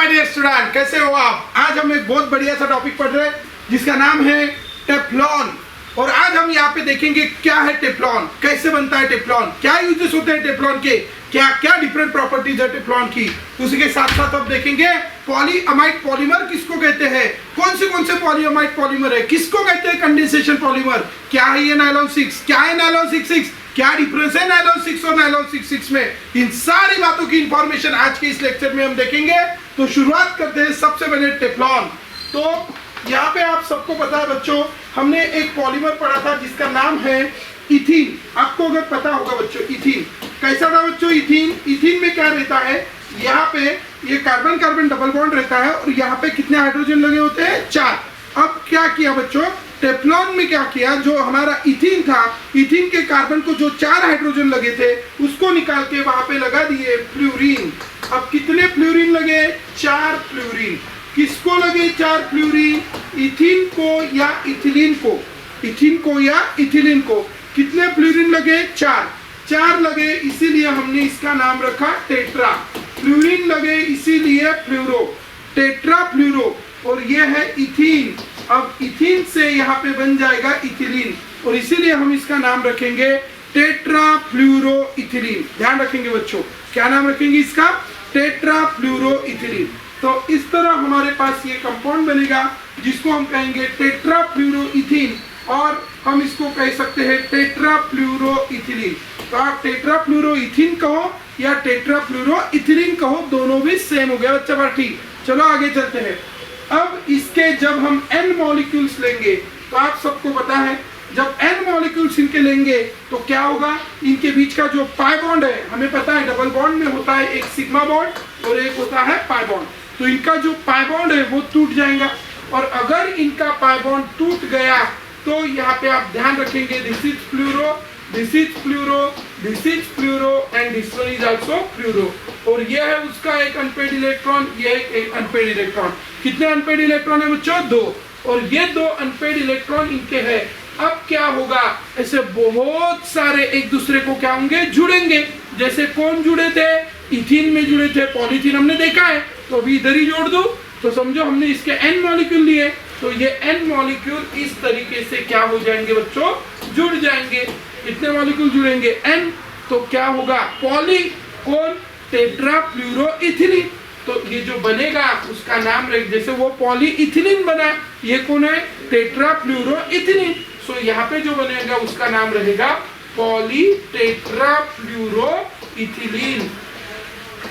My dear student, कैसे हो आप। आज हम एक बहुत बढ़िया सा टॉपिक पढ़ रहे हैं जिसका नाम है टेफ्लॉन। और आज हम यहाँ पे देखेंगे क्या है टेफ्लॉन, कैसे बनता है टेफ्लॉन, क्या यूजेस होते हैं टेफ्लॉन के, क्या क्या डिफरेंट प्रॉपर्टीज है टेफ्लॉन की। उसी के साथ साथ हम देखेंगे पॉलीअमाइड पॉलीमर किसको कहते हैं, कौन से पॉलीअमाइड पॉलीमर है, किसको कहते हैं कंडेंसेशन पॉलीमर, क्या है ये नायलॉन 6, क्या है नायलॉन 66, क्या डिफरेंस है नायलॉन 6 और नायलॉन 66 में। इन सारी बातों की इंफॉर्मेशन आज के इस लेक्चर में हम देखेंगे। तो शुरुआत करते हैं सबसे पहले टेफ्लॉन। तो यहाँ पे आप सबको पता है बच्चों, हमने एक पॉलीमर पढ़ा था जिसका नाम है इथीन। आपको अगर पता होगा बच्चों इथीन कैसा था बच्चों। इथीन में क्या रहता है, यहाँ पे ये कार्बन कार्बन डबल बॉन्ड रहता है और यहाँ पे कितने हाइड्रोजन लगे होते हैं, 4। अब क्या किया बच्चों, टेफ्लॉन में क्या किया, जो हमारा इथीन था, इथीन के कार्बन को जो 4 हाइड्रोजन लगे थे उसको निकाल के वहां पे लगा दिए फ्लोरीन। अब कितने फ्लोरीन लगे, 4 फ्लोरीन। किसको लगे 4 फ्लोरीन, इथीन को या इथिलीन को, इथीन को या इथिलीन को। कितने फ्लोरीन लगे, 4 लगे, इसीलिए हमने इसका नाम रखा टेट्रा। फ्लोरीन लगे इसीलिए फ्लोरो, टेट्रा फ्लोरो। और ये है इथीन। अब इथीन से यहाँ पे बन जाएगा इथिलीन और इसीलिए हम इसका नाम रखेंगे टेट्रा फ्लूरो इथिलीन। ध्यान रखेंगे बच्चों, क्या नाम रखेंगे इसका, टेट्रा फ्लूरो इथिलीन। तो इस तरह हमारे पास ये कंपाउंड बनेगा जिसको हम कहेंगे टेट्रा फ्लूरो इथीन, और हम इसको कह सकते हैं टेट्रा फ्लूरो इथिलीन। तो आप टेट्रा फ्लूरो इथीन कहो या टेट्रा फ्लूरो इथिलीन कहो, दोनों भी सेम हो गया बच्चा बार। ठीक, चलो आगे चलते हैं। अब इसके जब हम n मॉलिक्यूल्स लेंगे तो आप सबको पता है जब n मॉलिक्यूल्स इनके लेंगे तो क्या होगा, इनके बीच का जो पाई बॉन्ड है, हमें पता है डबल बॉन्ड में होता है एक सिग्मा बॉन्ड और एक होता है पाई बॉन्ड। तो इनका जो पाई बॉन्ड है वो टूट जाएगा और अगर इनका पाई बॉन्ड टूट गया तो यहाँ पे आप ध्यान रखेंगे this is fluoro, this is fluoro, this is fluoro and this one is also fluoro. और ये है उसका एक अनपेड इलेक्ट्रॉन, ये एक अनपेड इलेक्ट्रॉन। कितने अनपेड इलेक्ट्रॉन है बच्चों, 2। और ये 2 अनपेड इलेक्ट्रॉन इनके हैं। अब क्या होगा, ऐसे बहुत सारे एक दूसरे को क्या होंगे, जुड़ेंगे। जैसे कौन जुड़े थे, इथीन में जुड़े थे, पॉलीथीन हमने देखा है, तो अभी इधर ही जोड़ दो। तो समझो हमने इसके n मॉलिक्यूल लिए तो ये n मॉलिक्यूल इस तरीके से क्या हो जाएंगे बच्चों, जुड़ जाएंगे। इतने मॉलिक्यूल जुड़ेंगे n, तो क्या होगा, पॉली कौन, टेट्रा फ्लूरो इथिलीन। तो ये जो बनेगा उसका नाम रख, जैसे वो पॉली इथिलीन बना, ये कौन है, टेट्रा फ्लूरो इथिलीन। सो यहाँ पे जो बनेगा उसका नाम रहेगा पॉली टेट्रा फ्लूरो इथिलीन।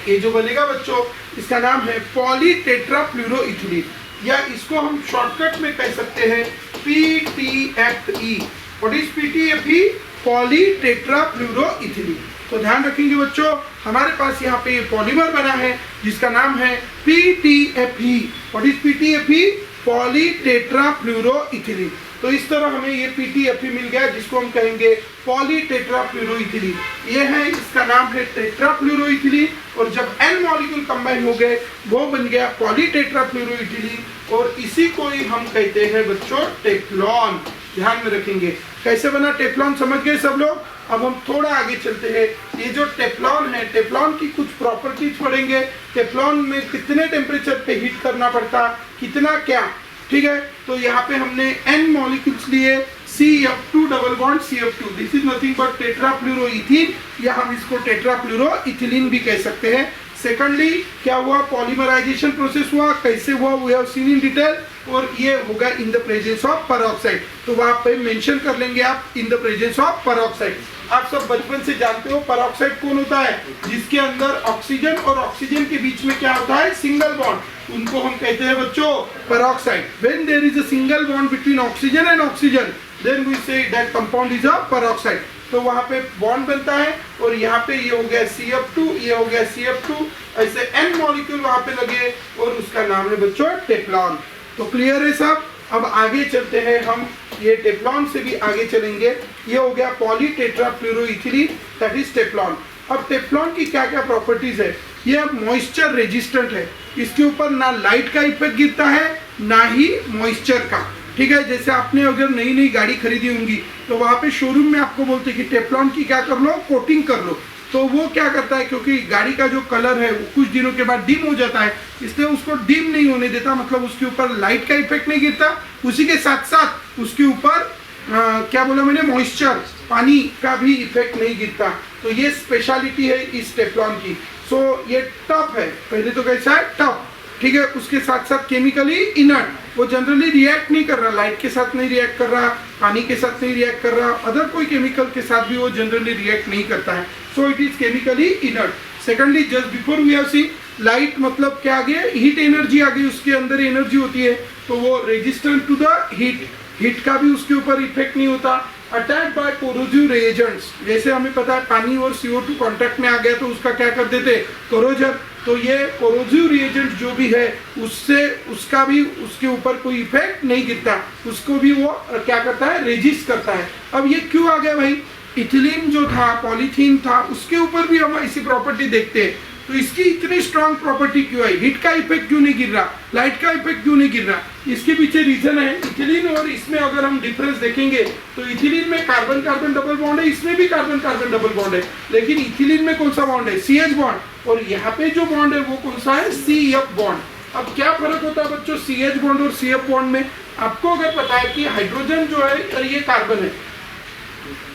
ये जो बनेगा बच्चों इसका नाम है पॉली टेट्रा फ्लूरो इथिलीन, या इसको हम शॉर्टकट में कह सकते हैं PTFE। What is PTFE, poly tetra fluoro ethylene. तो ध्यान रखेंगे बच्चों, हमारे पास यहाँ पे पॉलीमर बना है जिसका नाम है PTFE। What is PTFE, poly tetra fluoro ethylene. तो इस तरह हमें ये PTFE मिल गया जिसको हम कहेंगे पॉली टेट्रा फ्लूरो इथिलीन। ये है, इसका नाम है टेट्रा फ्लूरो इथिलीन। और जब n मॉलिक्यूल कंबाइन हो गए वो बन गया पॉली टेट्रा फ्लूरो इथिलीन और इसी को ही हम कहते हैं बच्चों टेफ्लॉन। ध्यान में रखेंगे कैसे बना टेफ्लॉन, समझ गए सब लोग। अब हम थोड़ा आगे चलते हैं। ये जो टेफ्लॉन है, टेफ्लॉन की कुछ प्रॉपर्टीज पढ़ेंगे। टेफ्लॉन में कितने टेम्परेचर पे हीट करना पड़ता, कितना क्या, ठीक है। तो यहाँ पे हमने n मॉलिक्यूल्स लिए, CF2 double bond CF2, this is nothing but tetra fluoro ethene, या हम इसको टेट्रा फ्लूरो इथिलीन भी कह सकते हैं। सेकंडली क्या हुआ, पॉलीमराइजेशन प्रोसेस हुआ, कैसे हुआ we have seen in detail. और ये होगा in the presence of peroxide, तो वहां पे मेंशन कर लेंगे आप in the presence of peroxide. आप सब बचपन से जानते हो पेरोक्साइड कौन होता है, जिसके अंदर ऑक्सीजन और ऑक्सीजन के बीच में क्या होता है, सिंगल बॉन्ड, उनको हम कहते हैं बच्चों peroxide. When there is a single bond between oxygen and oxygen then we say that compound is a peroxide. तो वहां पे बॉन्ड बनता है और यहाँ पे ये हो गया CF2, ये हो गया CF2, ऐसे n मॉलिक्यूल वहां पे लगे और उसका नाम है बच्चों टेफ्लॉन। तो क्लियर है सब। अब आगे चलते हैं हम, ये टेफ्लॉन से भी आगे चलेंगे। ये हो गया poly tetra fluoro ethylene, that is Teflon. अब टेफ्लॉन की क्या क्या प्रॉपर्टीज है, ये मॉइस्चर रेजिस्टेंट है, इसके ऊपर ना लाइट का इफेक्ट गिरता है ना ही मॉइस्चर का, ठीक है। जैसे आपने अगर नई गाड़ी खरीदी होंगी तो वहां पे शोरूम में आपको बोलते हैं कि टेफ्लॉन की क्या कर लो, कोटिंग कर लो, तो वो क्या करता है, क्योंकि गाड़ी का जो कलर है वो कुछ दिनों के बाद डिम हो जाता है, इसलिए उसको डिम नहीं होने देता, मतलब उसके ऊपर लाइट का इफेक्ट नहीं गिरता, उसी के साथ साथ उसके ऊपर क्या बोला मैंने, मॉइस्चर, पानी का भी इफेक्ट नहीं गिरता। तो ये स्पेशलिटी है इस टेफ्लॉन की। सो ये टफ है, पहले तो कैसा है, टफ, ठीक है, उसके साथ साथ केमिकली इनर्ट, वो जनरली रिएक्ट नहीं कर रहा, लाइट के साथ नहीं रिएक्ट कर रहा, पानी के साथ नहीं रिएक्ट कर रहा, अदर कोई केमिकल के साथ भी वो जनरली रिएक्ट नहीं करता है। So it is chemically inert. Secondly, just before we have seen light, मतलब क्या आ गया, हीट एनर्जी आ गई, उसके अंदर एनर्जी होती है, तो वो resistant to the heat, heat का भी उसके ऊपर इफेक्ट नहीं होता। अटैक्ड बाय कोरोजिव रिएजेंट्स, जैसे हमें पता है पानी और CO2 कांटेक्ट में आ गया तो उसका क्या कर देते, कोरोजन, तो ये कोरोजिव रिएजेंट जो भी है उससे उसका भी उसके ऊपर कोई इफेक्ट नहीं गिरता, उसको भी वो क्या करता है, रेजिस्ट करता है। अब ये क्यों आ गया भाई, इथिलीन जो था, पॉलीथीन था, उसके ऊपर भी हम ऐसी प्रॉपर्टी देखते हैं, तो इसकी इतनी स्ट्रांग प्रॉपर्टी क्यों है, हीट का इफेक्ट क्यों नहीं गिर रहा, लाइट का इफेक्ट क्यों नहीं गिर रहा, इसके पीछे रीजन है इथिलीन और इसमें अगर हम डिफरेंस देखेंगे तो इथिलीन में कार्बन कार्बन डबल बॉन्ड है, इसमें भी कार्बन कार्बन डबल बॉन्ड है, लेकिन इथिलीन में कौन सा बॉन्ड है, CH बॉन्ड, और यहाँ पे जो बॉन्ड है वो कौन सा है, CF बॉन्ड। अब क्या फर्क होता है बच्चों CH बॉन्ड और CF बॉन्ड में, आपको अगर पता है कि हाइड्रोजन जो है और ये कार्बन है,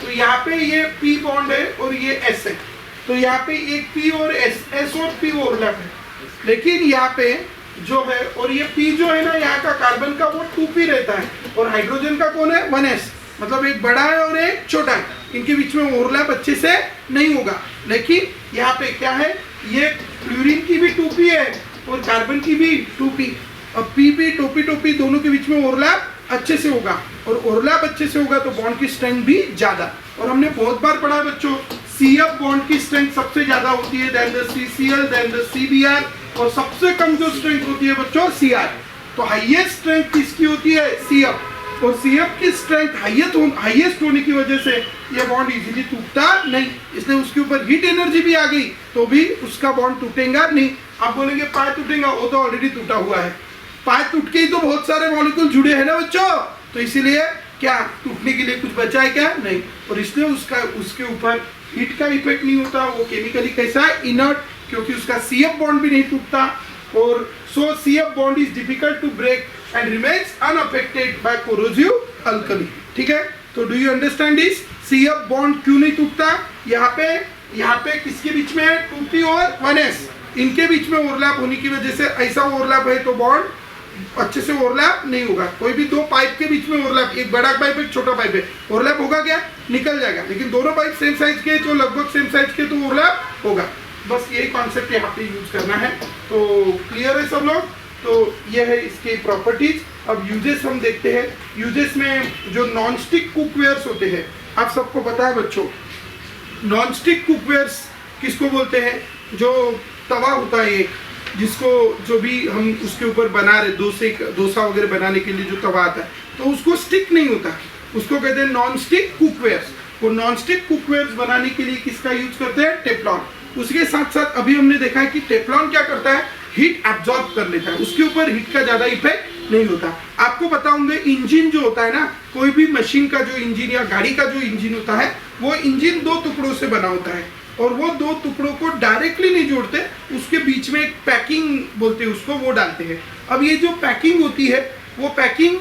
तो यहाँ पे ये P बॉन्ड है और ये S है, तो यहाँ पे एक P और S और P ओवरलैप है, लेकिन यहाँ पे जो है, और ये P जो है ना यहाँ का कार्बन का, वो 2P रहता है, और हाइड्रोजन का कौन है, 1S, मतलब एक बड़ा है और एक छोटा है, इनके बीच में ओवरलैप अच्छे से नहीं होगा। लेकिन यहाँ पे क्या है, ये फ्लोरीन की भी 2P है और कार्बन की भी 2P, अब P भी टोपी दोनों के बीच में ओवरलैप अच्छे से होगा, और ओवरलैप अच्छे से होगा तो बॉन्ड की स्ट्रेंथ भी ज्यादा। और हमने बहुत बार पढ़ा है बच्चों, CF बॉन्ड की स्ट्रेंथ सबसे ज्यादा होती है, then the CCl, then the CBr, और सबसे कम जो स्ट्रेंथ होती है बच्चों CR। तो हाईएस्ट स्ट्रेंथ किसकी होती है, CF, और CF की स्ट्रेंथ हाईएस्ट होने की वजह से ये बॉन्ड इजीली टूटता नहीं, इसलिए उसके ऊपर हीट एनर्जी भी आ गई तो भी उसका बॉन्ड टूटेगा नहीं। आप बोलेंगे पाए टूटेगा, वो तो ऑलरेडी टूटा हुआ है, पाए टूट के ही तो बहुत सारे मॉलिक्यूल जुड़े हैं ना बच्चों, तो इसीलिए क्या टूटने के लिए कुछ बचा है क्या, नहीं, और इसलिए उसके ऊपर हीट का इफेक्ट नहीं होता, वो केमिकली कैसा है, इनर्ट, क्योंकि उसका CF बॉन्ड भी नहीं टूटता, और so CF bond is difficult to break and remains unaffected by corrosive alkali. ठीक है, तो do you understand this, CF bond क्यों नहीं टूटता, यहाँ पे किसके बीच में है, 2P और 1S, इनके बीच में ओवरलैप होने की वजह से ऐसा ओवरलैप है तो बॉन्ड अच्छे से ओवरलैप नहीं होगा। कोई भी दो पाइप के बीच में ओवरलैप, एक बड़ा पाइप एक छोटा पाइप है, ओवरलैप होगा क्या, निकल जाएगा, लेकिन दोनों पाइप सेम साइज के तो लगभग सेम साइज के तो ओवरलैप होगा। बस यही कॉन्सेप्ट यहाँ पे यूज करना है। तो क्लियर है सब लोग, तो ये है इसके प्रॉपर्टीज। अब यूजेस हम देखते हैं। यूजेस में जो नॉन स्टिक कुकवेयर्स होते हैं, आप सबको पता है बच्चों, नॉन स्टिक कुकवेयर्स किसको बोलते हैं, जो तवा होता है एक, जिसको जो भी हम उसके ऊपर बना रहे, डोसा वगैरह बनाने के लिए जो तवा आता है, तो उसको स्टिक नहीं होता, उसको कहते हैं नॉन स्टिक कुकवेयर्स। वो नॉन स्टिक कुकवेयर्स बनाने के लिए किसका यूज करते हैं, टेफ्लॉन। उसके साथ साथ अभी हमने देखा है कि टेफ्लॉन क्या करता है, हीट एब्जॉर्ब कर लेता है, उसके ऊपर हीट का ज्यादा इफेक्ट नहीं होता। आपको पता होंगे इंजन जो होता है ना, कोई भी मशीन का जो इंजन या गाड़ी का जो इंजन होता है, वो इंजन दो टुकड़ों से बना होता है, और वो दो टुकड़ों को डायरेक्टली नहीं जोड़ते, उसके बीच में एक पैकिंग बोलते हैं उसको, वो डालते हैं। अब ये जो पैकिंग होती है, वो पैकिंग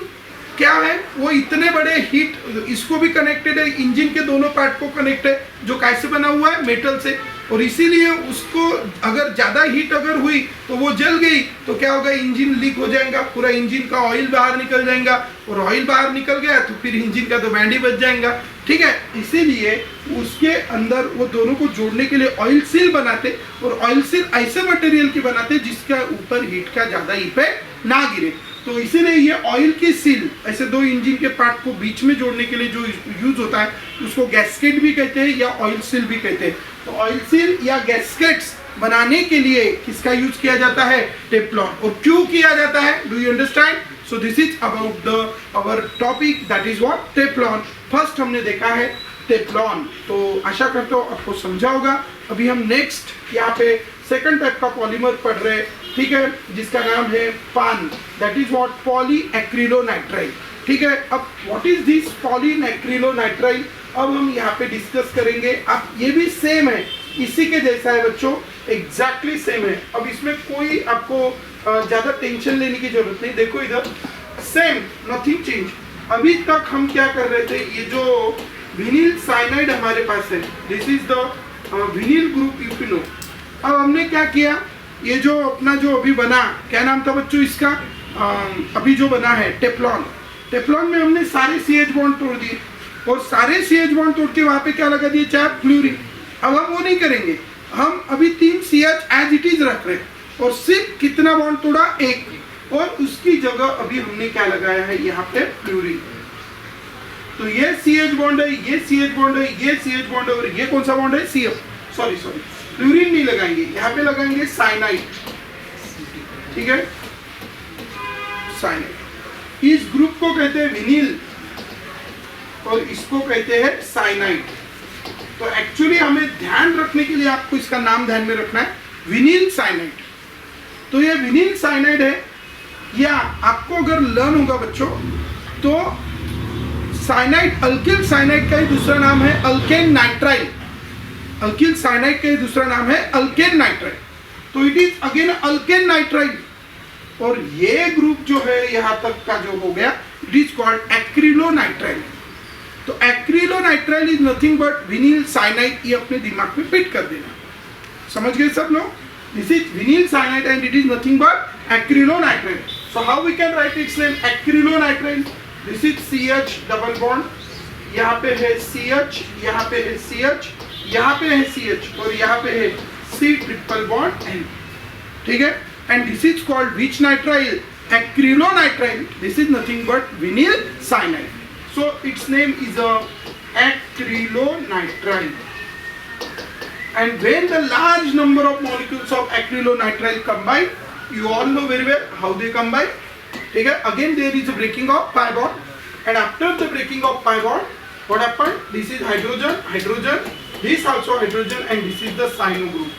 क्या है, वो इतने बड़े हीट, इसको भी कनेक्टेड है, इंजन के दोनों पार्ट को कनेक्ट है, जो कैसे बना हुआ है, मेटल से, और इसीलिए उसको अगर ज़्यादा हीट अगर हुई तो वो जल गई तो क्या होगा, इंजन लीक हो जाएगा, पूरा इंजन का ऑयल बाहर निकल जाएगा, और ऑयल बाहर निकल गया तो फिर इंजन का तो बैंड ही बच जाएगा। ठीक है, इसीलिए उसके अंदर वो दोनों को जोड़ने के लिए ऑयल सील बनाते, और ऑयल सील ऐसे मटेरियल की बनाते जिसका ऊपर हीट का ज़्यादा इफेक्ट ना गिरे। तो इसीलिए ये ऑयल की सील, ऐसे दो इंजन के पार्ट को बीच में जोड़ने के लिए जो यूज होता है, उसको गैस्केट भी कहते हैं या ऑयल सील भी कहते हैं। तो ऑयल सील या गैस्केट्स बनाने के लिए किसका यूज किया जाता है, टेफ्लॉन। और क्यों किया जाता है, do you understand. So this is about the our topic, that is what, Teflon. First हमने देखा है टेफ्लॉन, तो आशा करता हूँ आपको समझा होगा। अभी हम नेक्स्ट यहाँ पे सेकंड टाइप का पॉलीमर पढ़ रहे हैं, ठीक है, जिसका नाम है पान, दैट इज व्हाट, पॉलीएक्रिलोनाइट्राइल। ठीक है, अब व्हाट इज दिस पॉलीएक्रिलोनाइट्राइल, अब हम यहाँ पे डिस्कस करेंगे। अब ये भी सेम है, इसी के जैसा है बच्चों, एग्जैक्टली सेम है। अब इसमें कोई आपको ज्यादा टेंशन लेने की जरूरत नहीं। देखो इधर सेम, नथिंग चेंज। अभी तक हम क्या कर रहे थे, ये जो विनिल साइनाइड हमारे पास है, दिस इज द विनिल ग्रुप यूपिनो। अब हमने क्या किया, ये जो अपना जो अभी बना, क्या नाम था बच्चों इसका, अभी जो बना है टेफ्लॉन। टेफ्लॉन में हमने सारे CH बॉन्ड तोड़ दिए और सारे CH बॉन्ड तोड़ के वहां पे क्या लगा दिए, 4 फ्लोरीन। अब हम वो नहीं करेंगे, हम अभी 3 CH एज इट इज रख रहे हैं और सिर्फ कितना बॉन्ड तोड़ा, 1, और उसकी जगह अभी हमने क्या लगाया है यहाँ पे फ्लोरीन। तो ये CH बॉन्ड है, ये CH बॉन्ड है, ये CH बॉन्ड है और ये कौन सा बॉन्ड है, CF। सॉरी फ्लोरीन नहीं लगाएंगे, यहाँ पे लगाएंगे साइनाइड। ठीक है, साइनाइड। इस ग्रुप को कहते हैं विनिल और इसको कहते हैं साइनाइड। तो एक्चुअली हमें ध्यान रखने के लिए आपको इसका नाम ध्यान में रखना है, विनिल साइनाइड। तो ये विनिल साइनाइड है, या आपको अगर लर्न होगा बच्चों तो साइनाइड, अल्किल साइनाइड का ही दूसरा नाम है अल्केन नाइट्राइल। अल्किल साइनाइड का ही दूसरा नाम है अल्केन नाइट्राइल। तो it is again alkane nitrile. और ये ग्रुप जो है यहां तक का जो हो गया, इट इज कॉल्ड एक्रिलोनाइट्राइल। तो acrylonitrile is nothing but vinyl cyanide. ये अपने दिमाग में फिट कर देना, समझ गए सब लोग। This is vinyl cyanide and it is nothing but acrylonitrile. So how we can write its name, acrylonitrile. This is CH double bond, यहाँ पे है CH, यहाँ पे है CH, यहाँ पे है CH और यहाँ पे है C ट्रिपल बॉन्ड N। ठीक है, and this is called which nitrile, acrylonitrile. This is nothing but vinyl cyanide. So its name is a acrylonitrile. And when the large number of molecules of acrylonitrile combine, you all know very well how they combine. ठीक है, again there is a breaking of pi bond, and after the breaking of pi bond, what happened? This is hydrogen, hydrogen, this also hydrogen, and this is the cyano group.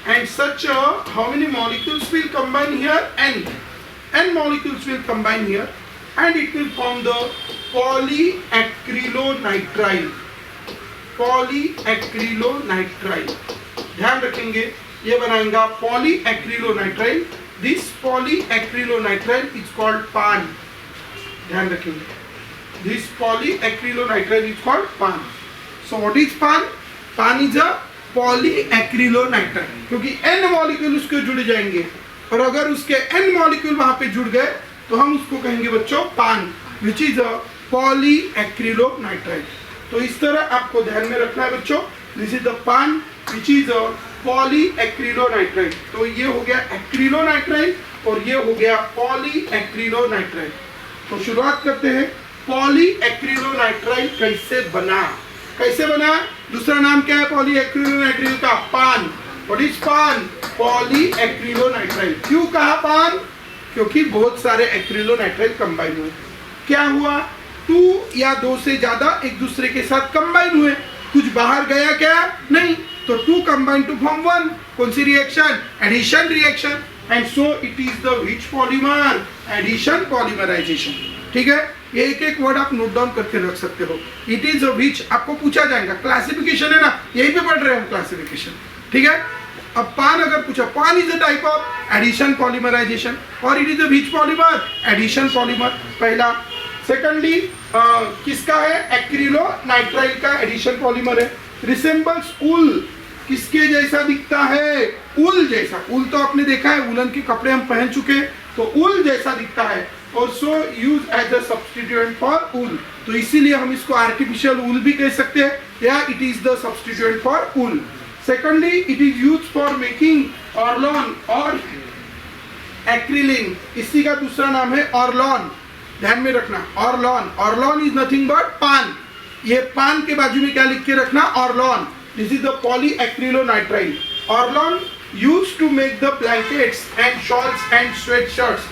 And such how many molecules will combine here? N molecules will combine here, and it will form the polyacrylonitrile. polyacrylonitrile, ध्यान रखेंगे, ये बनाएगा polyacrylonitrile. This polyacrylonitrile is called PAN. ध्यान रखेंगे, this polyacrylonitrile is called PAN. So what is PAN? PAN is a polyacrylonitrile, क्योंकि n molecule उसके जुड़ जाएंगे और अगर उसके n मॉलिक्यूल वहां पे जुड़ गए तो हम उसको कहेंगे बच्चों PAN, which is a polyacrylonitrile. तो इस तरह आपको ध्यान में रखना है बच्चों, this is the PAN which is a polyacrylonitrile. तो ये हो गया एक्रिलोनाइट्राइल और ये हो गया polyacrylonitrile. तो शुरुआत करते हैं, polyacrylonitrile कैसे बना, कैसे बना, दूसरा नाम क्या है पॉलीएक्रिलोनाइट्राइल का, पान। व्हाट इज पान? पॉलीएक्रिलोनाइट्राइल। क्यों कहा पान? क्योंकि बहुत सारे एक्रिलोनाइट्राइल कंबाइन हुए। क्या हुआ, 2 या 2 से ज्यादा एक दूसरे के साथ कंबाइन हुए, कुछ बाहर गया क्या, नहीं, तो 2 कंबाइन टू फॉर्म 1। कौन सी reaction? Addition reaction. And so it is the which polymer? Addition polymerization. ठीक है, ये एक एक वर्ड आप नोट डाउन करके रख सकते हो। इट इज विच आपको पूछा जाएगा, क्लासिफिकेशन है ना, यही पे पढ़ रहे हो क्लासिफिकेशन। ठीक है, अब पान अगर पूछा, PAN is a type of addition polymerization और it is a which polymer? Addition polymer, पहला। सेकंडली किसका है? एक्रिलोनाइट्राइल का एडिशन पॉलीमर है। रिसेंबल्स उल, किसके जैसा दिखता है? उल जैसा। उल तो आपने देखा है, उलन के कपड़े हम पहन चुके हैं, तो उल जैसा दिखता है। Also used as a substituent for wool. तो इसीलिए हम इसको artificial wool भी कह सकते हैं, या it is the substituent for wool. Secondly, it is used for making orlon or acrylic. इसी का दूसरा नाम है orlon, ध्यान में रखना, orlon. Orlon is nothing but पान। ये पान के बाजू में क्या लिख के रखना? orlon. This is the polyacrylonitrile. Orlon used to make the blankets and shawls and sweatshirts.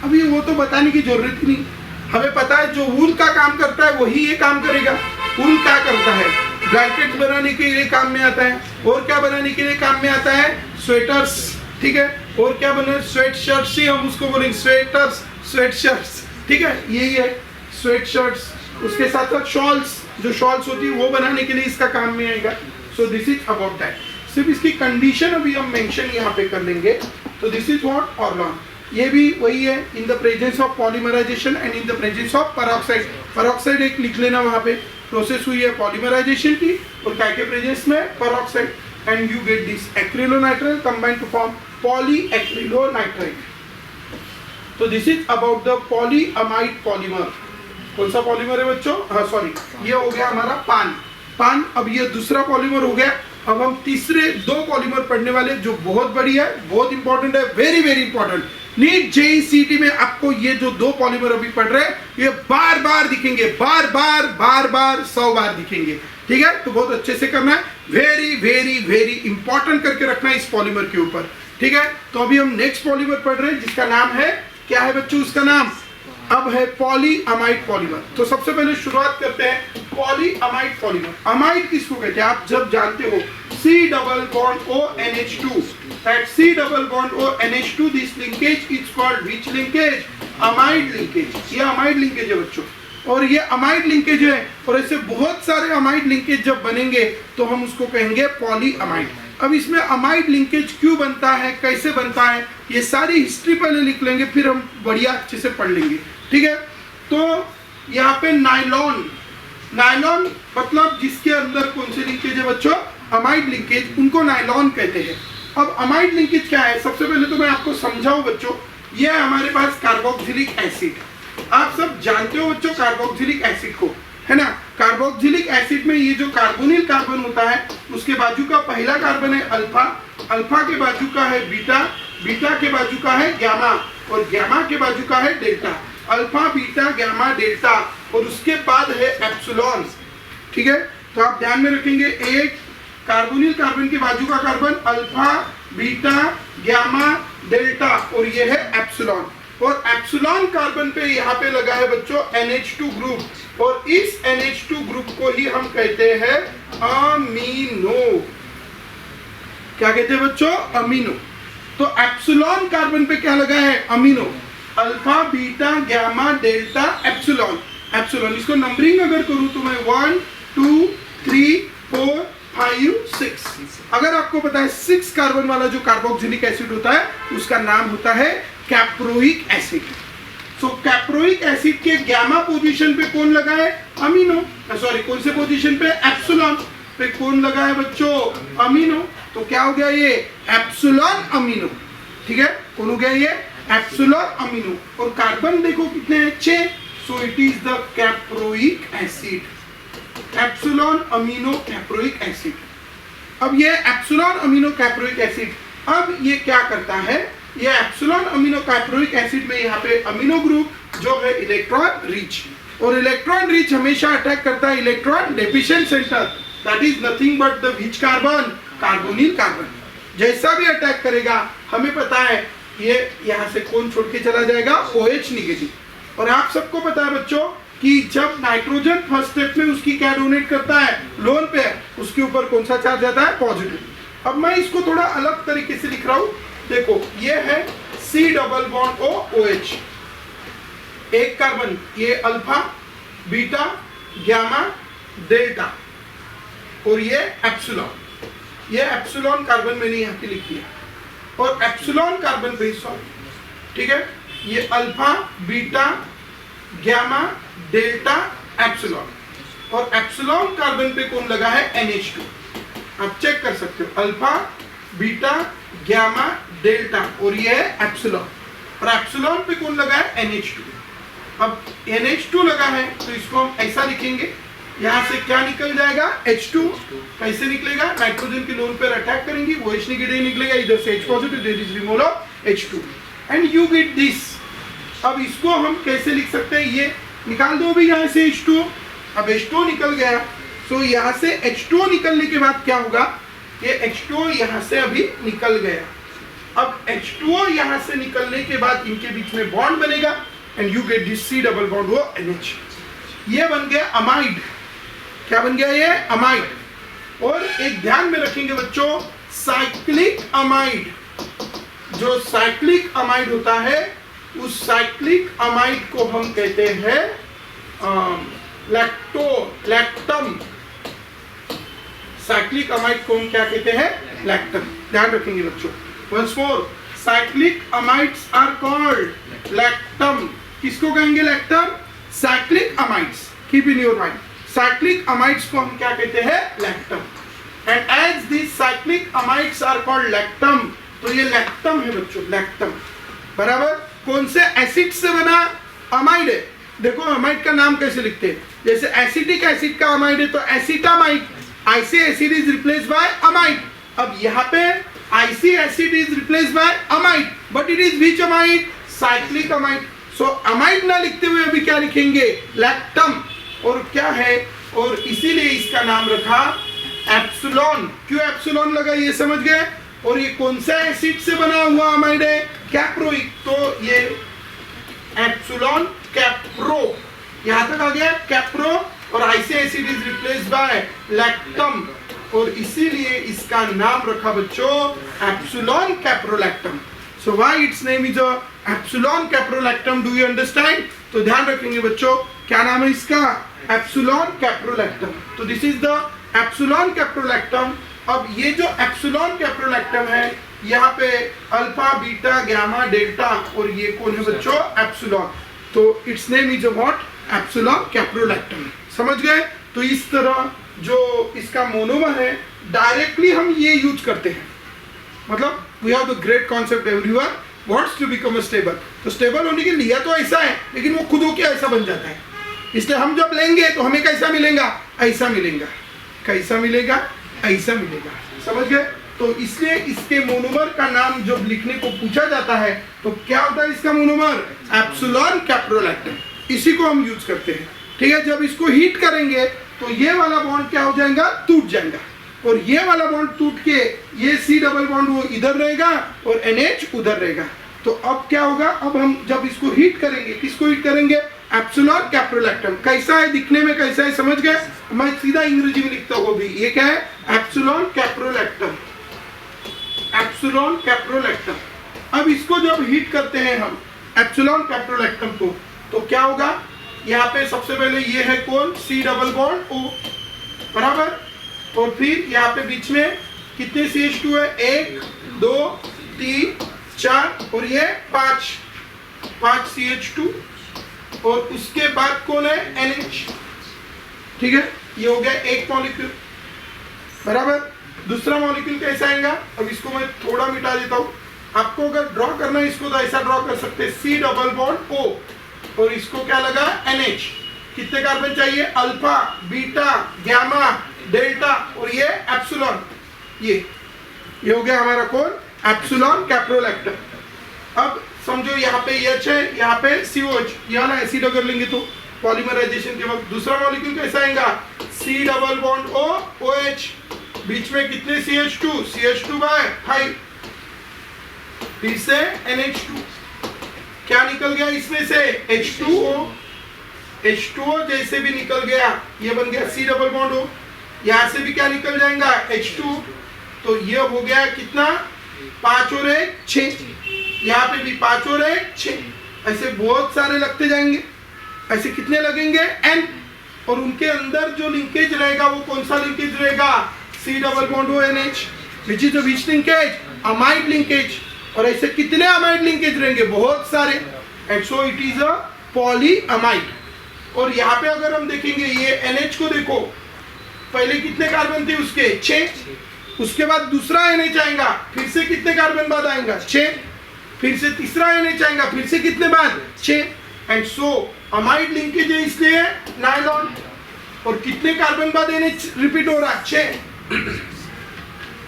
अभी वो तो बताने की जरूरत ही नहीं, हमें पता है जो वूल का काम करता है वही ये काम करेगा। वूल क्या करता है? ब्लैंकेट बनाने के लिए काम में आता है, और क्या बनाने के लिए काम में आता है? स्वेटर्स। ठीक है, और क्या बने? स्वेट शर्ट्स ही हम उसको बोलेंगे, स्वेटर्स, स्वेट शर्ट्स। ठीक है, यही है स्वेट शर्ट्स। उसके साथ साथ शॉल्स, जो शॉल्स होती है वो बनाने के लिए इसका काम में आएगा। सो दिस इज अबाउट दैट। सिर्फ इसकी कंडीशन अभी हम मेंशन यहाँ पे कर लेंगे। तो दिस इज व्हाट ऑर्लॉन, ये भी वही है, in the presence of polymerisation and in the presence of peroxide. Peroxide एक लिख लेना, वहाँ पे प्रोसेस हुई है पॉलीमराइजेशन की और क्या के प्रेजेंस में, peroxide, and you get this acrylonitrile combined to form polyacrylonitrile. तो this is about the polyamide polymer. कौन सा पॉलीमर है बच्चों, हाँ सॉरी, ये हो गया हमारा पान। अब ये दूसरा पॉलीमर हो गया। अब हम तीसरे दो पॉलीमर पढ़ने वाले जो बहुत बढ़िया है, बहुत इंपॉर्टेंट है, very very important. NEET JEE CET में आपको ये जो दो पॉलीमर अभी पढ़ रहे हैं ये बार बार दिखेंगे, बार बार 100 बार दिखेंगे, ठीक है। तो बहुत अच्छे से करना है, वेरी वेरी वेरी इंपॉर्टेंट करके रखना है इस पॉलीमर के ऊपर, ठीक है। तो अभी हम नेक्स्ट पॉलीमर पढ़ रहे हैं जिसका नाम है, क्या है बच्चों उसका नाम, अब है पॉलीअमाइड पॉलीमर। तो सबसे पहले शुरुआत करते हैं पॉलीअमाइड पॉलीमर। अमाइड किसको कहते हैं, आप जब जानते हो C double bond O NH2, that C double bond O NH2, this linkage is called which linkage, amide linkage। ये amide linkage है बच्चों, और ये amide linkage है, और ऐसे बहुत सारे amide linkage जब बनेंगे तो हम उसको कहेंगे पॉलीअमाइड। अब इसमें अमाइड लिंकेज क्यों बनता है, कैसे बनता है, ये सारी हिस्ट्री पहले लिख लेंगे, फिर हम बढ़िया अच्छे से पढ़ लेंगे, ठीक है। तो यहाँ पे नायलॉन मतलब जिसके अंदर कौन से लिंकेज है बच्चों, अमाइड लिंकेज, उनको नायलॉन कहते हैं। अब अमाइड लिंकेज क्या है, सबसे पहले तो मैं आपको समझाऊं बच्चों, ये है हमारे पास कार्बोक्सिलिक एसिड। आप सब जानते हो बच्चों कार्बोक्सिलिक एसिड को, है ना। कार्बोक्सिलिक एसिड में ये जो कार्बोनिल कार्बन होता है उसके बाजू का पहला कार्बन है अल्फा, अल्फा के बाजू का है बीटा, बीटा के बाजू का है गामा, और गामा के बाजू का है delta. Alpha beta gamma delta, और उसके बाद है एप्सिलॉन, ठीक है। तो आप ध्यान में रखेंगे, एक कार्बोनिल कार्बन के बाजू का carbon alpha beta gamma delta, और ये है एप्सिलॉन। और एप्सिलॉन कार्बन पे यहाँ पे लगा है बच्चों NH2 ग्रुप, और इस NH2 ग्रुप को ही हम कहते हैं अमीनो। क्या कहते हैं बच्चों, अमीनो। तो एप्सिलॉन कार्बन पे क्या लगा है, amino, alpha beta gamma delta epsilon. Epsilon इसको नंबरिंग अगर करूं तो मैं 1 2 3 4 5 6, अगर आपको पता है 6 कार्बन वाला जो कार्बोक्सिलिक एसिड होता है उसका नाम होता है कैप्रोइक एसिड। सो कैप्रोइक एसिड के गामा पोजीशन पे कौन लगा है, अमीनो, सॉरी कौन से पोजीशन पे, एप्सिलॉन पे कौन लगा है बच्चों, अमीनो। तो क्या हो गया ये, एप्सिलॉन अमीनो, ठीक है। कौन हो गया ये, एप्सिलॉन अमीनो। और कार्बन देखो कितने हैं, 6, सो it is the caproic acid, epsilon amino caproic acid. अब ये एप्सिलॉन अमीनो कैप्रोइक एसिड, अब ये क्या करता है, ये एप्सिलॉन अमीनो कैप्रोइक एसिड में यहाँ पे अमीनो ग्रुप जो है इलेक्ट्रॉन रिच, और इलेक्ट्रॉन रिच हमेशा अटैक करता है electron deficient centre, that is nothing but the which carbon, carbonyl carbon. जैसा भी अटैक करेगा हमें पता है ये यहाँ से कौन छोड़ के चला जाएगा, OH निगेटिव। और आप सबको पता है बच्चों कि जब नाइट्रोजन फर्स्ट स्टेप में उसकी क्या डोनेट करता है, लोन पे, उसके ऊपर कौन सा चार्ज आता है, पॉजिटिव। अब मैं इसको थोड़ा अलग तरीके से लिख रहा हूं, देखो ये है C double bond O OH, एक कार्बन, ये अल्फा बीटा गामा डेल्टा, और ये एप्सिलॉन, ये एप्सिलॉन कार्बन मैंने यहाँ पे लिख दिया, और एप्सिलॉन कार्बन पे सॉरी, ठीक है, ये alpha beta gamma delta epsilon, और एप्सिलॉन कार्बन पे कौन लगा है, NH2। आप चेक कर सकते हो, अल्फा बीटा गामा डेल्टा, और ये है एप्सिलॉन, और एप्सिलॉन पे कौन लगा है, NH2। अब NH2 लगा है तो इसको हम ऐसा लिखेंगे, यहाँ से क्या निकल जाएगा, H2। कैसे निकलेगा, नाइट्रोजन के लोन पर अटैक करेंगे, वो H नेगेटिव निकलेगा, इधर से H positive, there is removal of H2 and you get this. अब इसको हम कैसे लिख सकते हैं, ये निकाल दो भी यहाँ से H2, अब H2 निकल गया, सो यहाँ से H2 निकलने के बाद क्या होगा, ये H2 यहाँ से अभी निकल गया। अब H2 यहाँ से निकलने के बाद इनके बीच में बॉन्ड बनेगा and you get this C double bond वो NH, ये बन गया अमाइड। क्या बन गया ये, अमाइड। और एक ध्यान में रखेंगे बच्चों, साइक्लिक अमाइड, जो साइक्लिक अमाइड होता है उस साइक्लिक अमाइड को हम कहते हैं लैक्टम। साइक्लिक अमाइड को हम क्या कहते हैं, लैक्टम। ध्यान रखेंगे बच्चों। Once more, cyclic amides are called lactam. किसको कहेंगे lactam? Cyclic amides. Keep in your mind, cyclic amides को हम क्या कहते हैं? Lactam. And as this cyclic amides are called lactam, तो ये लैक्टम है बच्चों, लैक्टम। बराबर। कौन से एसिड से बना? अमाइड है। देखो अमाइड का नाम कैसे लिखते हैं, जैसे एसिटिक एसिड का अमाइड है तो acetamide, IC acid is replaced bye amide. अब यहाँ पे IC acid is replaced bye amide, but it is which amide? Cyclic amide. So amide ना लिखते हुए अभी क्या लिखेंगे? लैक्टम। और क्या है, और इसीलिए इसका नाम रखा एप्सिलॉन। क्यों एप्सिलॉन लगा ये समझ गए। और ये कौन सा एसिड से बना हुआ अमाइड है? कैप्रोइक। तो ये एप्सिलॉन कैप्रो, यहां तक आ गया कैप्रो, और आईसी acid is replaced by lactam, और इसीलिए इसका नाम रखा बच्चों epsilon caprolactam. So why its name is epsilon caprolactam, do you understand? तो ध्यान रखेंगे बच्चों, क्या नाम है इसका? Epsilon caprolactam. तो this is the epsilon caprolactam. अब ये जो एप्सिलॉन कैप्रोलैक्टम है, यहाँ पे अल्फा, बीटा, गामा, डेल्टा, और ये कौन है बच्चों? एप्सिलॉन। तो it's name is what? Epsilon caprolactam. समझ गए? तो इस तरह जो इसका मोनोमर है, डायरेक्टली हम ये यूज करते हैं। मतलब we have the great concept everyone wants to become stable. तो स्टेबल होने के लिए तो ऐसा है, लेकिन वो खुद होके ऐसा बन जाता है। इसलिए हम जब लेंगे तो हमें कैसा मिलेगा? ऐसा मिलेगा। कैसा मिलेगा? ऐसा मिलेगा। समझ गए? तो इसलिए इसके मोनोमर का नाम जब लिखने को पूछा जाता है तो क्या होता है इसका मोनोमर? Epsilon caprolactam. इसी को हम यूज करते हैं। ठीक है। जब इसको हीट करेंगे तो ये वाला बॉन्ड क्या हो जाएगा? टूट जाएगा, और ये वाला बॉन्ड टूट के ये सी डबल बॉन्ड वो इधर रहेगा और NH उधर रहेगा। तो अब क्या होगा? अब हम जब इसको हीट करेंगे, किसको हीट करेंगे? Epsilon caprolactam. कैसा है दिखने में, कैसा है समझ गए? मैं सीधा अंग्रेजी में लिखता हूँ भी। ये क्या है? Epsilon caprolactam. Epsilon caprolactam. अब इसको जब हीट करते हैं हम एप्सिलॉन कैप्रोलैक्टम को, तो क्या होगा? यहाँ पे सबसे पहले ये है कौन? सी डबल बॉन्ड O, बराबर। और फिर यहाँ पे बीच में कितने CH2 है? 1 2 3 4, और ये 5 CH2, और उसके बाद कौन है? NH। ठीक है। ये हो गया एक मॉलिक्यूल, बराबर। दूसरा मॉलिक्यूल कैसा आएगा? अब इसको मैं थोड़ा मिटा देता हूँ। आपको अगर ड्रॉ करना है इसको तो ऐसा ड्रॉ कर सकते हैं, सी डबल बॉन्ड O, और इसको क्या लगा? NH। कितने कार्बन चाहिए? अल्फा, बीटा, गामा, डेल्टा, और ये एप्सिलॉन। ये हो गया हमारा कौन? Epsilon caprolactam. अब समझो यहाँ पे H है, यहाँ पे COH, यहाँ ना एसिड अगर लेंगे तो पॉलीमराइजेशन के वक्त दूसरा मॉलिक्यूल कैसा आएगा? C double bond O, OH, बीच में कितने CH2 बाय 5, फिर से NH2। क्या निकल गया इसमें से? H2O जैसे भी निकल गया, ये बन गया सी डबल बॉन्ड O। यहाँ से भी क्या निकल जाएगा? H2। तो ये हो गया कितना? 5 और 1 6। यहाँ पे भी 5 और 1 6। ऐसे बहुत सारे लगते जाएंगे। ऐसे कितने लगेंगे? N। और उनके अंदर जो लिंकेज रहेगा वो कौन सा लिंकेज रहेगा? C double bond O NH, which is which linkage? Amide linkage. और ऐसे कितने अमाइड लिंकेज रहेंगे? बहुत सारे। And so it is a polyamide. और यहाँ पे अगर हम देखेंगे ये NH को देखो, पहले कितने कार्बन थे उसके? 6। उसके बाद दूसरा NH आएगा, फिर से कितने कार्बन बाद आएगा? 6। फिर से तीसरा NH आएगा, फिर से कितने बाद? 6। एंड सो अमाइड लिंकेज है इसलिए नायलॉन। और कितने कार्बन बाद NH रिपीट हो रहा है? 6।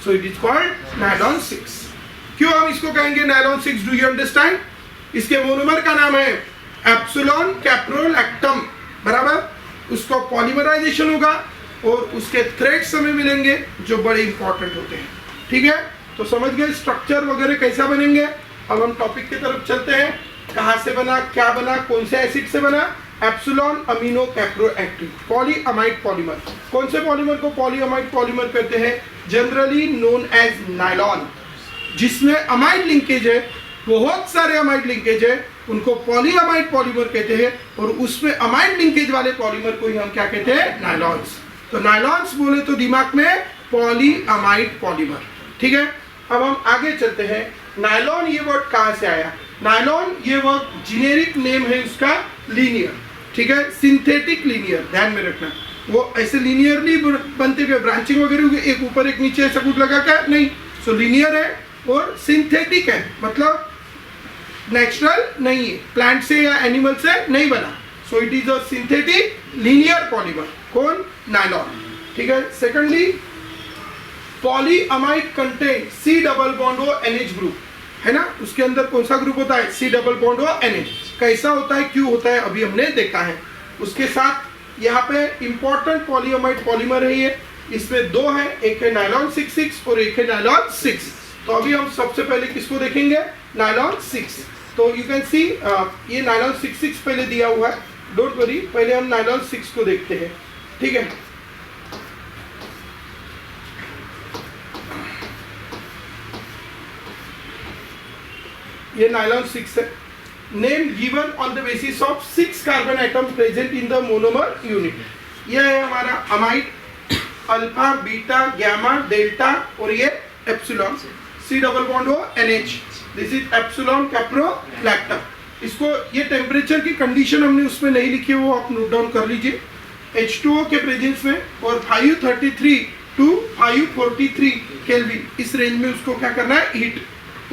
सो इट इज कॉल्ड नायलॉन 6। क्यों हम इसको कहेंगे नायलॉन 6? Do you understand? इसके मोनोमर का नाम है एप्सिलॉन कैप्रोलैक्टम, बराबर। उसको पॉलीमराइजेशन होगा और उसके थ्रेड्स हमें मिलेंगे जो बड़े इंपॉर्टेंट होते हैं। ठीक है। तो समझ गए स्ट्रक्चर वगैरह कैसा बनेंगे। अब हम टॉपिक की तरफ चलते हैं। कहाँ से बना, क्या बना, कौन से एसिड से बना? Epsilon amino caproactive polyamide polymer. कौन से पॉलीमर को पॉलीअमाइड पॉलीमर कहते हैं? Generally known as nylon. जिसमें अमाइड लिंकेज है, बहुत सारे अमाइड लिंकेज है, उनको पॉलीअमाइड पॉलीमर कहते हैं। और उसमें अमाइड लिंकेज वाले पॉलीमर को ही हम क्या कहते हैं? नायलॉन्स। तो नायलॉन्स बोले तो दिमाग में पॉलीअमाइड पॉलीमर। ठीक है, अब हम आगे चलते हैं। नायलॉन ये वर्ड कहाँ से आया? नायलॉन ये वर्ड जेनेरिक नेम है उसका लीनियर, ठीक है, सिंथेटिक लीनियर, ध्यान में रखना। वो ऐसे लीनियरली बनते हुए ब्रांचिंग वगैरह एक ऊपर एक नीचे ऐसा कुछ लगा क्या? नहीं। सो लीनियर है और सिंथेटिक है, मतलब नेचुरल नहीं है, प्लांट से या एनिमल से नहीं बना। So it is a synthetic linear polymer. कौन? नायलॉन, ठीक है। Secondly, polyamide contain C double bond O NH group, है ना, उसके अंदर कौन सा ग्रुप होता है? C double bond O NH। कैसा होता है, क्यों होता है, अभी हमने देखा है। उसके साथ यहाँ पे इंपॉर्टेंट पॉलीअमाइड पॉलीमर है ये, इसमें दो है, एक है नायलॉन 66 और एक है नायलॉन 6। तो अभी हम सबसे पहले किसको देखेंगे? नायलॉन 6। तो यू कैन सी ये नायलॉन 66 पहले दिया हुआ है, डोंट वरी, पहले हम नायलॉन 6 को देखते हैं, ठीक है। ये नायलॉन 6 है। Name given on the basis of 6 carbon item present in the monomer unit. यह है हमारा amide, alpha, beta, gamma, delta और ये epsilon, C double bond O NH। This is epsilon caprolactam. इसको ये टेम्परेचर की कंडीशन हमने उसमें नहीं लिखी है, वो आप नोट डाउन कर लीजिए। H2O के प्रेजेंस में और 533 टू 543 केल्विन, इस रेंज में उसको क्या करना है? हीट।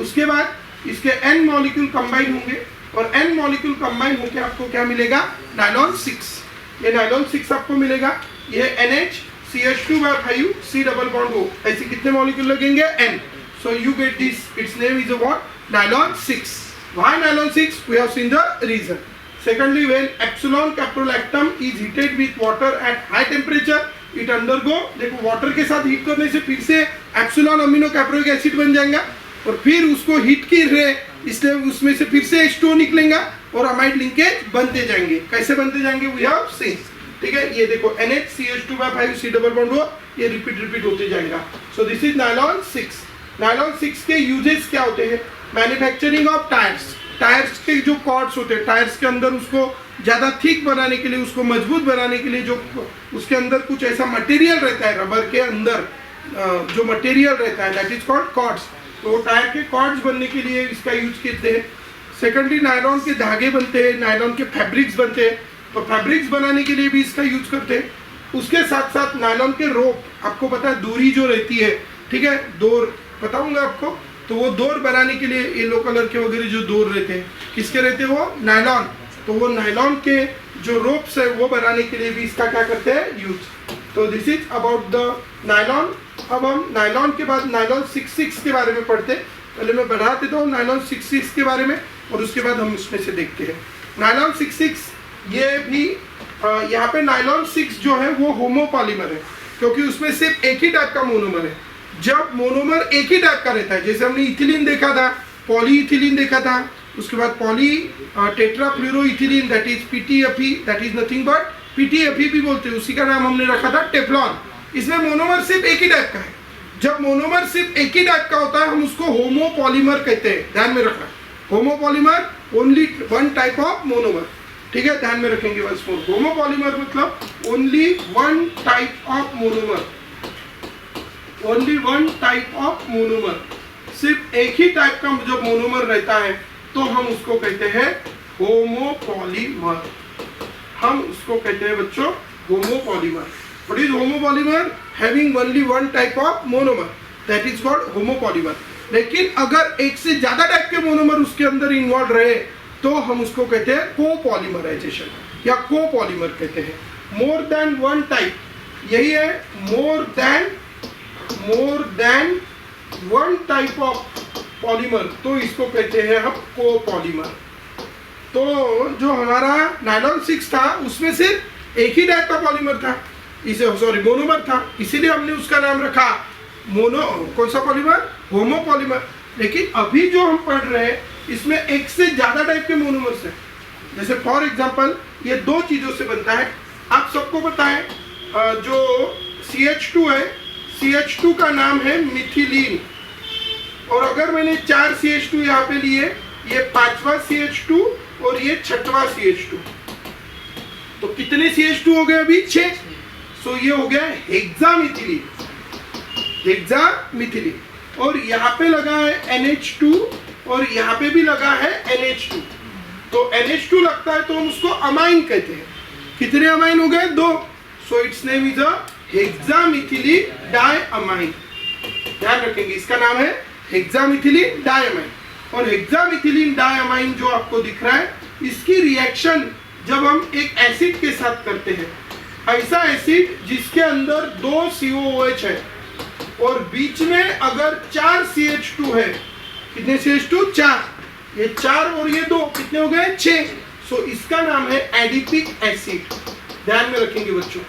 उसके बाद इसके N मॉलिक्यूल कंबाइन होंगे और N मॉलिक्यूल कंबाइन होकर आपको क्या मिलेगा? नायलॉन 6। ये नायलॉन 6 आपको मिलेगा। ये NH CH2/5 C double bond O, ऐसे कितने मॉलिक्यूल लगेंगे? N। So you get this, its name is a what? Nylon 6. Why nylon 6? We have seen the reason. Secondly, when epsilon caprolactam is heated with water at high temperature, it undergo, देखो water के साथ heat करने से फिर से epsilon amino caproic acid बन जाएगा और फिर उसको हीट की रहे, इसलिए उसमें से फिर से H2O निकलेगा और अमाइड लिंकेज बनते जाएंगे। कैसे बनते जाएंगे? वी हैव सीन, ठीक है। ये देखो NH CH2/5 C double bond O, ये रिपीट होते जाएगा। सो दिस इज नायलॉन 6। नायलॉन 6 के यूजेस क्या होते हैं? Manufacturing of tyres. टायर्स के जो कॉर्ड्स होते हैं, टायर्स के अंदर उसको ज़्यादा थिक बनाने के लिए, उसको मजबूत बनाने के लिए जो उसके अंदर कुछ ऐसा मटेरियल रहता है, रबर के अंदर जो मटेरियल रहता है, दैट इज कॉल्ड कॉर्ड्स। तो टायर के कॉर्ड्स बनने के लिए इसका यूज करते हैं। सेकेंडली, नायलॉन के धागे बनते हैं, नायलॉन के फैब्रिक्स बनते हैं, तो फैब्रिक्स बनाने के लिए भी इसका यूज करते हैं। उसके साथ साथ नायलॉन के रोप, आपको पता है दूरी जो रहती है, ठीक है, डोर बताऊंगा आपको, तो वो डोर बनाने के लिए येलो कलर के वगैरह जो डोर रहते हैं, किसके रहते हैं? वो नायलॉन। तो वो नायलॉन के जो रोप्स है वो बनाने के लिए भी इसका क्या करते हैं? यूज। तो this is about the nylon. अब हम नायलॉन के बाद नायलॉन 66 के बारे में पढ़ते हैं। पहले मैं बढ़ा देता हूँ नायलॉन 66 के बारे में और उसके बाद हम उसमें से देखते हैं। नायलॉन 66 ये भी यहाँ पे नायलॉन 6 जो है वो होमोपॉलीमर है, क्योंकि उसमें सिर्फ एक ही टाइप का मोनोमर है। जब मोनोमर एक ही टाइप का रहता है, जैसे हमने इथिलीन देखा था, पॉलीइथिलीन देखा था, उसके बाद poly tetrafluoroethylene, that is PTFE, that is nothing but PTFE भी बोलते हैं, उसी का नाम हमने रखा था टेफ्लॉन। इसमें मोनोमर सिर्फ एक ही टाइप का है। जब मोनोमर सिर्फ एक ही टाइप का होता है, हम उसको होमोपॉलीमर कहते हैं, ध्यान में रखना। Homopolymer, only one type of monomer, ठीक है, ध्यान में रखेंगे। बस होमोपॉलीमर मतलब only one type of monomer, only one type of monomer, सिर्फ एक ही टाइप का जब मोनोमर रहता है तो हम उसको कहते हैं होमोपॉलीमर। हम उसको कहते हैं बच्चों homopolymer. What is homopolymer? Having only one type of monomer, that is called homopolymer. लेकिन अगर एक से ज्यादा टाइप के मोनोमर उसके अंदर इन्वॉल्व रहे तो हम उसको कहते हैं कोपॉलीमराइजेशन या कोपॉलीमर कहते हैं। मोर देन वन टाइप, यही है, more than one type of polymer, तो इसको कहते हैं हम कोपॉलीमर। तो जो हमारा नायलॉन 6 था उसमें सिर्फ एक ही टाइप का पॉलीमर था, इसे सॉरी मोनोमर था, इसीलिए हमने उसका नाम रखा कौन सा पॉलीमर? होमोपॉलीमर। लेकिन अभी जो हम पढ़ रहे हैं इसमें एक से ज्यादा टाइप के मोनोमर्स हैं। जैसे फॉर एग्जांपल ये दो चीजों से बनता है। आप सबको पता है जो CH2 है, CH2 का नाम है मिथिलीन, और अगर मैंने 4 CH2 यहाँ पे लिए, ये 5वां CH2 और ये 6वां CH2, तो कितने CH2 हो गए अभी? 6। सो ये हो गया हेक्सामिथिलीन, हेक्सामिथिलीन। और यहाँ पे लगा है NH2 और यहाँ पे भी लगा है NH2। तो NH2 लगता है तो हम उसको अमाइन कहते हैं। कितने अमाइन हो गए? 2। So its name is a hexamethylene diamine. ध्यान रखेंगे, इसका नाम है हेक्सामिथिलीन डायअमाइन। और हेक्सामिथिलीन डायअमाइन जो आपको दिख रहा है, इसकी रिएक्शन जब हम एक एसिड के साथ करते हैं, ऐसा एसिड जिसके अंदर 2 COOH है और बीच में अगर 4 CH2 है, कितने CH2? 4। ये 4 और ये 2 कितने हो गए? 6। सो इसका नाम है एडिपिक एसिड। ध्यान में रखेंगे बच्चों,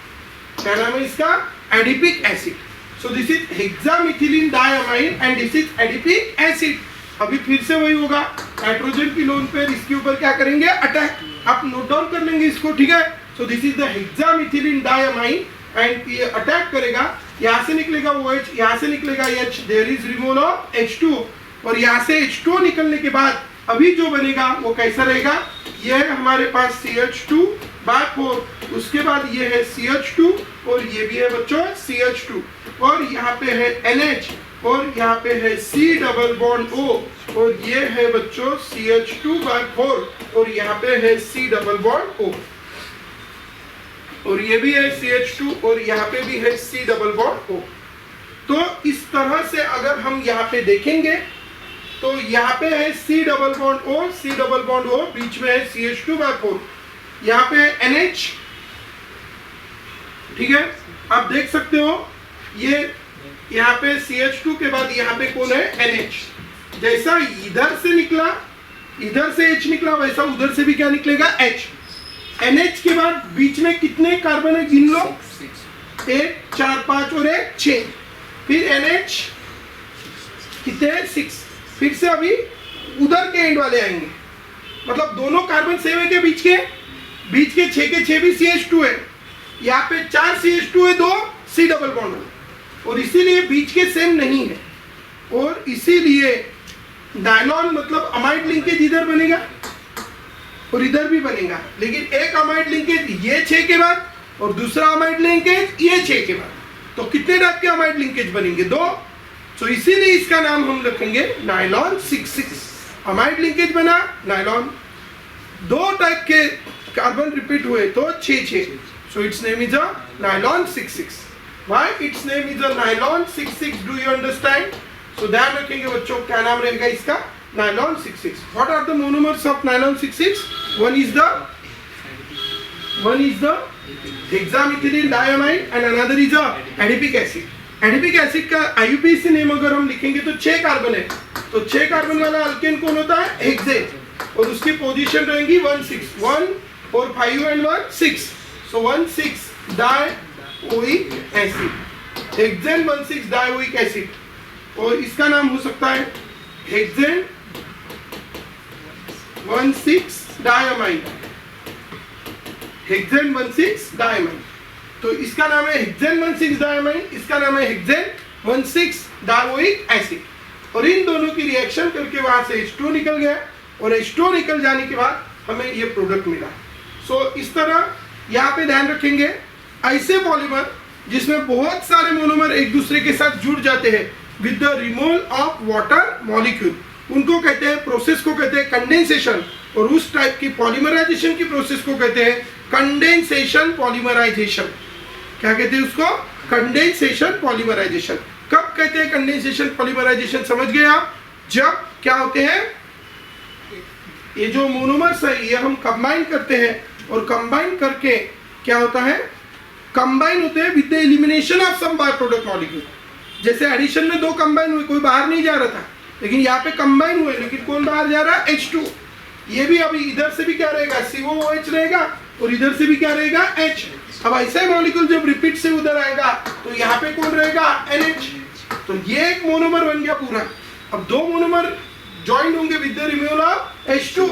क्या नाम है इसका? Adipic acid. So this is hexamethylene diamine and this is adipic acid. अभी फिर से वही होगा, नाइट्रोजन की लोन पर इसके ऊपर क्या करेंगे? अटैक। आप नोट डाउन कर लेंगे इसको, ठीक है? So this is the hexamethylene diamine and ये अटैक करेगा, यहाँ से निकलेगा OH, यहाँ से निकलेगा H, there is removal of H2 और यहाँ से H2 निकलने के बाद अभी जो बनेगा वो कैसा रहेगा? ये है हमारे पास CH2/4, उसके बाद ये है CH2 और ये भी है बच्चों CH2 और यहाँ पे है NH और यहाँ पे है C डबल बॉन्ड O और ये है बच्चों CH2/4 और यहाँ पे है C डबल बॉन्ड O और ये भी है CH2 और यहाँ पे भी है C डबल बॉन्ड O। तो इस तरह से अगर हम यहाँ पे देखेंगे तो यहाँ पे है C double bond O, C double bond O, बीच में है CH2/4, यहाँ पे है NH, ठीक है? आप देख सकते हो ये यहाँ पे CH2 के बाद यहाँ पे कौन है? NH। जैसा इधर से निकला, इधर से H निकला, वैसा उधर से भी क्या निकलेगा? H। NH के बाद बीच में कितने कार्बन है? गिन लो, 1 4 5 और 1 6। फिर NH कितने? 6। फिर से अभी उधर के एंड वाले आएंगे, मतलब दोनों कार्बन सेम है के बीच के 6 के 6 भी CH2 है, यहाँ पे 4 CH2 है, 2 C डबल बॉन्ड है और इसीलिए बीच के सेम नहीं है और इसीलिए नायलॉन मतलब अमाइड लिंकेज इधर बनेगा और इधर भी बनेगा, लेकिन एक अमाइड लिंकेज ये 6 के बाद और दूसरा अमाइड लिंकेज ये 6 के बाद। तो कितने टाइप के अमाइड लिंकेज बनेंगे? 2। तो इसीलिए इसका नाम हम रखेंगे नायलॉन 6-6। अमाइड लिंकेज बना नायलॉन, 2 टाइप के कार्बन रिपीट हुए तो 6-6। So its name is a nylon 6-6। Why its name is a nylon 6-6? Do you understand? So ध्यान रखेंगे बच्चों, क्या नाम रहेगा इसका? Nylon 6-6। What are the monomers of nylon 6-6? one is the hexamethylene diamine and another is a adipic acid। Adipic acid का IUPAC name अगर हम लिखेंगे तो 6 कार्बन है, तो 6 कार्बन वाला अल्केन कौन होता है? हेक्सेन, और उसकी पोजीशन रहेंगी 1-6, 1 और 5 and 1 6। So 1,6 dioic acid, hexane 1,6 dioic acid. और इसका नाम हो सकता है हेक्सेन 1,6 डायमाइन, हेक्सेन 1,6 डायमाइन। तो इसका नाम है हेक्सेन 1,6 डायमाइन, इसका नाम है हेक्सेन 1,6 डाइओइक एसिड। और इन दोनों की रिएक्शन करके वहां से H2 निकल गया और H2 निकल जाने के बाद हमें ये प्रोडक्ट मिला। सो इस तरह यहाँ पे ध्यान रखेंगे, ऐसे पॉलीमर जिसमें बहुत सारे मोनोमर एक दूसरे के साथ जुड़ जाते हैं with the removal of water molecule, उनको कहते हैं, प्रोसेस को कहते हैं कंडेंसेशन। और उस टाइप की पॉलीमराइजेशन की प्रोसेस को कहते हैं कंडेंसेशन पॉलीमराइजेशन। क्या कहते हैं उसको? Condensation polymerisation. कब कहते हैं कंडेंसेशन पॉलीमराइजेशन? समझ गए आप? जब क्या होते हैं, ये जो मोनोमर्स है ये हम कंबाइन करते हैं और कंबाइन करके क्या होता है, कंबाइन होते हैं with the elimination of some by product molecule. जैसे एडिशन में 2 कंबाइन हुए, कोई बाहर नहीं जा रहा था, लेकिन यहाँ पे कंबाइन हुए, लेकिन कौन बाहर जा रहा है? H2। ये भी अभी इधर से भी क्या रहेगा? COOH रहेगा और इधर से भी क्या रहेगा? H। अब ऐसा ही मॉलिक्यूल जब रिपीट से उधर आएगा तो यहाँ पे कौन रहेगा? NH। तो ये एक मोनोमर बन गया पूरा। अब 2 मोनोमर ज्वाइन होंगे with the removal of H2,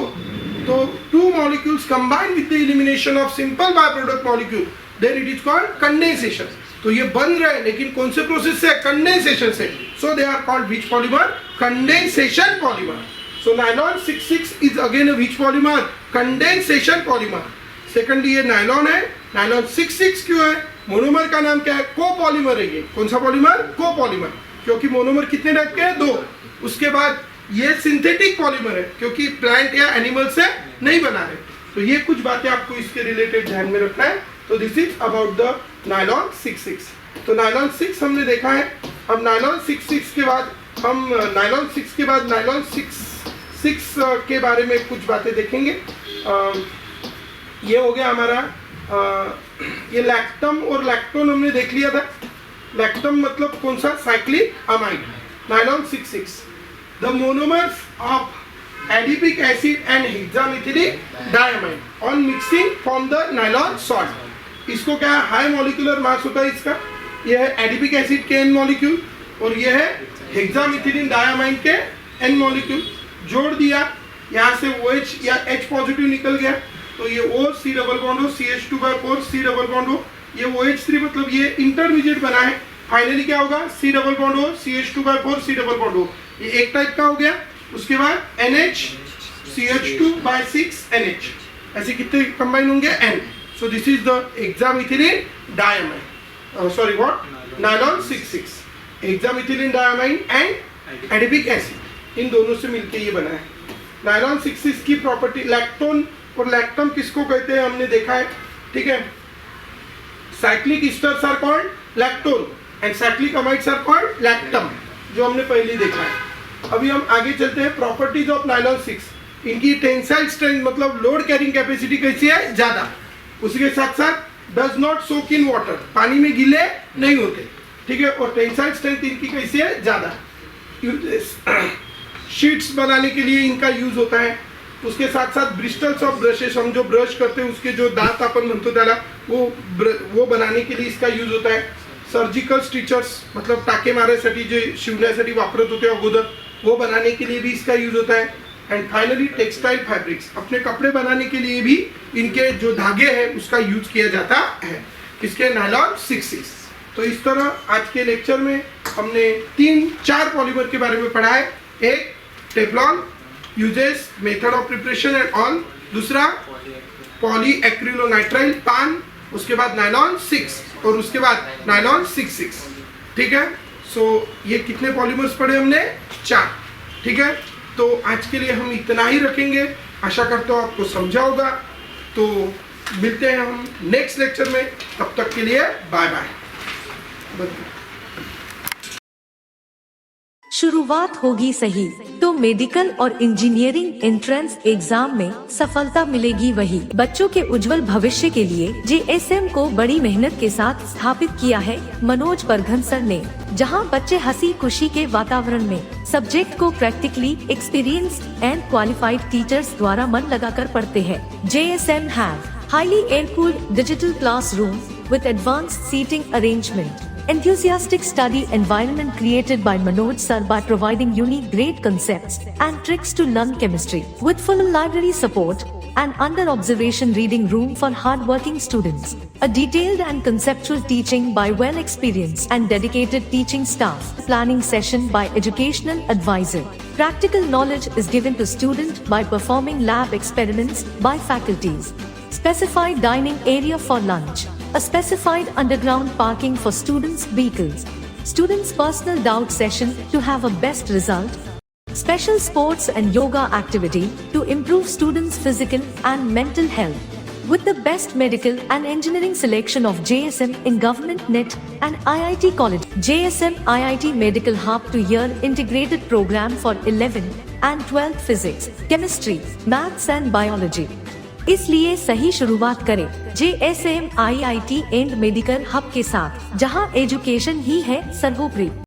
तो 2 molecules combine with the elimination of simple byproduct molecule, then it is called condensation। तो ये बन रहे हैं, लेकिन कौन से प्रोसेस से? कंडेंसेशन से। So they are called which polymer? Condensation polymer. So nylon 6-6 is again which polymer? Condensation polymer. Secondly ये नायलॉन है, नायलॉन 6-6 क्यों है? मोनोमर का नाम क्या है? कोपॉलीमर है ये। कौन सा पॉलीमर? कोपॉलीमर। क्योंकि मोनोमर कितने टाइप के हैं? 2। उसके बाद ये सिंथेटिक पॉलीमर है क्योंकि प्लांट या एनिमल से नहीं बना रहे। तो ये कुछ बातें आपको इसके रिलेटेड ध्यान में रखना है। तो this is about the nylon 66। तो नायलॉन 6 हमने देखा है। अब नायलॉन 66 के बाद हम नायलॉन 6 के बारे में कुछ बातें देखेंगे। ये हो गया हमारा ये लैक्टम और लैक्टोन हमने देख लिया था। लैक्टम मतलब कौन सा? Cyclic amide. Nylon 66 the monomers of adipic acid and hexamethylene diamide on mixing from the nylon salt. इसको क्या है? हाई मॉलिक्यूलर मास होता है इसका। यह है एडिपिक एसिड के N मॉलिक्यूल और यह है हेक्सामेथिलीन डायमाइड के N मॉलिक्यूल। जोड़ दिया, यहाँ से OH या H पॉजिटिव निकल गया तो ये O C डबल बॉन्ड हो, CH2/4 C डबल बॉन्ड हो। ये OH3 मतलब ये इंटरमीडिएट बना है। फाइनली क्या होगा? C डबल बॉन्ड हो, CH2/4 C डबल बॉन्ड हो। ये एक टाइप का हो गया। उसके बाद NH CH2/6 NH। ऐसे कितने कंबाइन होंगे? N। So this is the hexamethylene diamide, sorry what, nylon 66। Hexamethylene diamide and adipic acid, इन दोनों से मिलके ये बना है। नायलॉन 66 की प्रॉपर्टी, लैक्टोन और लैक्टम किसको कहते हैं हमने देखा है, ठीक है। Cyclic esters are called lactone and cyclic amides are called lactam, जो हमने पहले देखा है। अभी हम आगे चलते हैं। Properties of nylon 6। इनकी टेंसाइल स्ट्रेंथ मतलब लोड कैरिंग कैपेसिटी कैसी है? ज्यादा। उसके साथ साथ does not soak in water, पानी में गीले नहीं होते, ठीक है। और टेंसाइल स्ट्रेंथ इनकी कैसी है? ज्यादा। शीट्स बनाने के लिए इनका यूज होता है। उसके साथ साथ ब्रिस्टल्स ऑफ ब्रशेस, हम जो ब्रश करते हैं उसके जो दांत अपन म्हणतो त्याला वो बनाने के लिए इसका यूज होता है। सर्जिकल स्टिचर्स मतलब टाके मारण्यासाठी जे शिवण्यासाठी वापरत होते अगोदर, वो बनाने के लिए भी इसका यूज होता है। एंड फाइनली टेक्सटाइल फैब्रिक्स, अपने कपड़े बनाने के लिए भी इनके जो धागे हैं उसका यूज किया जाता है। किसके? नायलॉन 66। तो इस तरह आज के लेक्चर में हमने 3-4 पॉलीमर के बारे में पढ़ा है। एक Teflon, uses, method of preparation and all. दूसरा पॉलीएक्रिलोनाइट्राइल पान, उसके बाद नायलॉन 6 और उसके बाद नायलॉन 66, ठीक है। सो ये कितने पॉलीमर्स पढ़े हमने? 4, ठीक है। तो आज के लिए हम इतना ही रखेंगे। आशा करता हूँ आपको समझा होगा। तो मिलते हैं हम नेक्स्ट लेक्चर में, तब तक के लिए बाय बाय। शुरुआत होगी सही तो मेडिकल और इंजीनियरिंग एंट्रेंस एग्जाम में सफलता मिलेगी वही। बच्चों के उज्जवल भविष्य के लिए JSM को बड़ी मेहनत के साथ स्थापित किया है मनोज परघन सर ने, जहां बच्चे हंसी खुशी के वातावरण में सब्जेक्ट को practically experienced and qualified teachers द्वारा मन लगाकर पढ़ते हैं। JSM have highly air-cooled digital classroom with advanced seating arrangement. Enthusiastic study environment created by Manoj sir by providing unique great concepts and tricks to learn chemistry. With full library support and under observation reading room for hard-working students. A detailed and conceptual teaching by well-experienced and dedicated teaching staff. Planning session by educational advisor. Practical knowledge is given to student by performing lab experiments by faculties. Specified dining area for lunch. A specified underground parking for students' vehicles. Students' personal doubt session to have a best result. Special sports and yoga activity to improve students' physical and mental health. With the best medical and engineering selection of JSM in Government NET and IIT College. JSM IIT Medical Hub 2-year integrated program for 11th and 12th physics, chemistry, maths and biology. इसलिए सही शुरुआत करें JSM IIT and medical hub के साथ, जहां education ही है सर्वोपरि।